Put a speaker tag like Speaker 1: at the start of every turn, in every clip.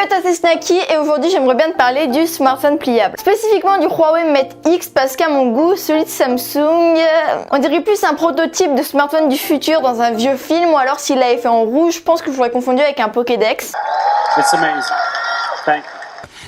Speaker 1: Salut à toi, c'est Snacky et aujourd'hui j'aimerais bien te parler du smartphone pliable. Spécifiquement du Huawei Mate X parce qu'à mon goût, celui de Samsung, on dirait plus un prototype de smartphone du futur dans un vieux film, ou alors s'il l'avait fait en rouge, je pense que je l'aurais confondu avec un Pokédex.
Speaker 2: It's amazing. Thank you.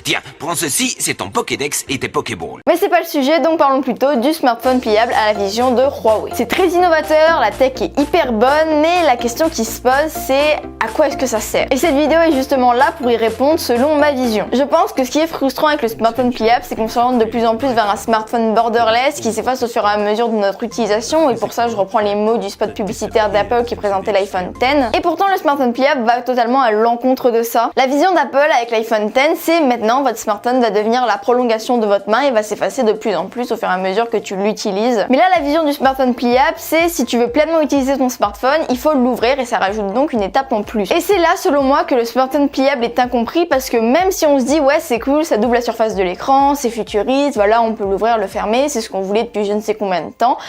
Speaker 3: Tiens, prends ceci, c'est ton Pokédex et tes Pokéballs.
Speaker 1: Mais c'est pas le sujet, donc parlons plutôt du smartphone pliable à la vision de Huawei. C'est très innovateur, la tech est hyper bonne, mais la question qui se pose c'est à quoi est-ce que ça sert? Et cette vidéo est justement là pour y répondre selon ma vision. Je pense que ce qui est frustrant avec le smartphone pliable, c'est qu'on s'oriente de plus en plus vers un smartphone borderless qui s'efface au fur et à mesure de notre utilisation, et pour ça je reprends les mots du spot publicitaire d'Apple qui présentait l'iPhone X. Et pourtant le smartphone pliable va totalement à l'encontre de ça. La vision d'Apple avec l'iPhone X, c'est maintenant votre smartphone va devenir la prolongation de votre main et va s'effacer de plus en plus au fur et à mesure que tu l'utilises. Mais là, la vision du smartphone pliable, c'est si tu veux pleinement utiliser ton smartphone, il faut l'ouvrir et ça rajoute donc une étape en plus. Et c'est là, selon moi, que le smartphone pliable est incompris, parce que même si on se dit ouais c'est cool, ça double la surface de l'écran, c'est futuriste, voilà on peut l'ouvrir, le fermer, c'est ce qu'on voulait depuis je ne sais combien de temps,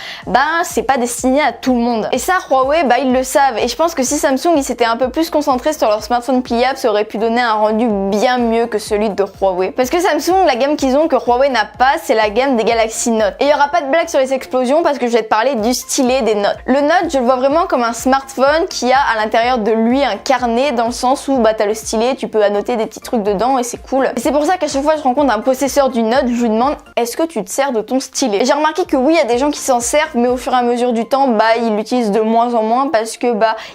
Speaker 1: c'est pas destiné à tout le monde. Et ça, Huawei, ils le savent. Et je pense que si Samsung ils s'étaient un peu plus concentrés sur leur smartphone pliable, ça aurait pu donner un rendu bien mieux que celui de Huawei. Parce que Samsung, la gamme qu'ils ont que Huawei n'a pas, c'est la gamme des Galaxy Note. Et il y aura pas de blague sur les explosions parce que je vais te parler du stylet des Notes. Le Note, je le vois vraiment comme un smartphone qui a à l'intérieur de lui un carnet, dans le sens où t'as le stylet, tu peux annoter des petits trucs dedans et c'est cool. Et c'est pour ça qu'à chaque fois que je rencontre un possesseur du Note, je lui demande est-ce que tu te sers de ton stylet? Et j'ai remarqué que oui, il y a des gens qui s'en servent, mais au fur et à mesure du temps, ils l'utilisent de moins en moins parce que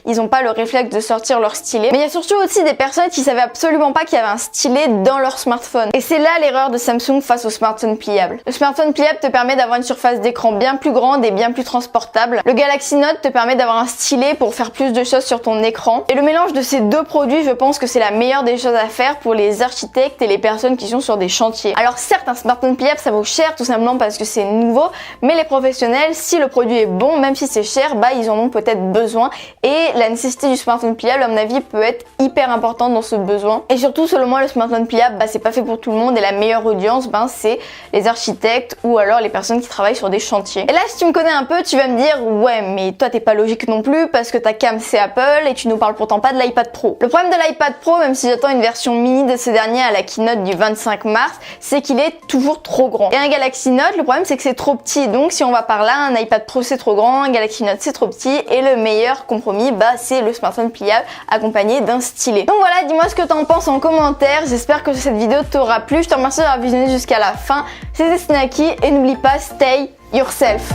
Speaker 1: ils ont pas le réflexe de sortir leur stylet. Mais il y a surtout aussi des personnes qui savaient absolument pas qu'il y avait un stylet dans leur smartphone. Et c'est là l'erreur de Samsung face au smartphone pliable. Le smartphone pliable te permet d'avoir une surface d'écran bien plus grande et bien plus transportable. Le Galaxy Note te permet d'avoir un stylet pour faire plus de choses sur ton écran. Et le mélange de ces deux produits, je pense que c'est la meilleure des choses à faire pour les architectes et les personnes qui sont sur des chantiers. Alors certes, un smartphone pliable ça vaut cher tout simplement parce que c'est nouveau, mais les professionnels, si le produit est bon, même si c'est cher, ils en ont peut-être besoin. Et la nécessité du smartphone pliable, à mon avis, peut être hyper importante dans ce besoin. Et surtout, selon moi, le smartphone pliable, c'est pas fait pour tout le monde, et la meilleure audience, c'est les architectes ou alors les personnes qui travaillent sur des chantiers. Et là, si tu me connais un peu, tu vas me dire ouais, mais toi t'es pas logique non plus parce que ta cam c'est Apple et tu nous parles pourtant pas de l'iPad Pro. Le problème de l'iPad Pro, même si j'attends une version mini de ce dernier à la keynote du 25 mars, c'est qu'il est toujours trop grand. Et un Galaxy Note, le problème c'est que c'est trop petit. Donc si on va par là, un iPad Pro c'est trop grand, un Galaxy Note c'est trop petit, et le meilleur compromis, c'est le smartphone pliable accompagné d'un stylet. Donc voilà, dis-moi ce que t'en penses en commentaire. J'espère que cette vidéo t'aura plu. Je te remercie d'avoir visionné jusqu'à la fin. C'était Snacky et n'oublie pas, stay yourself.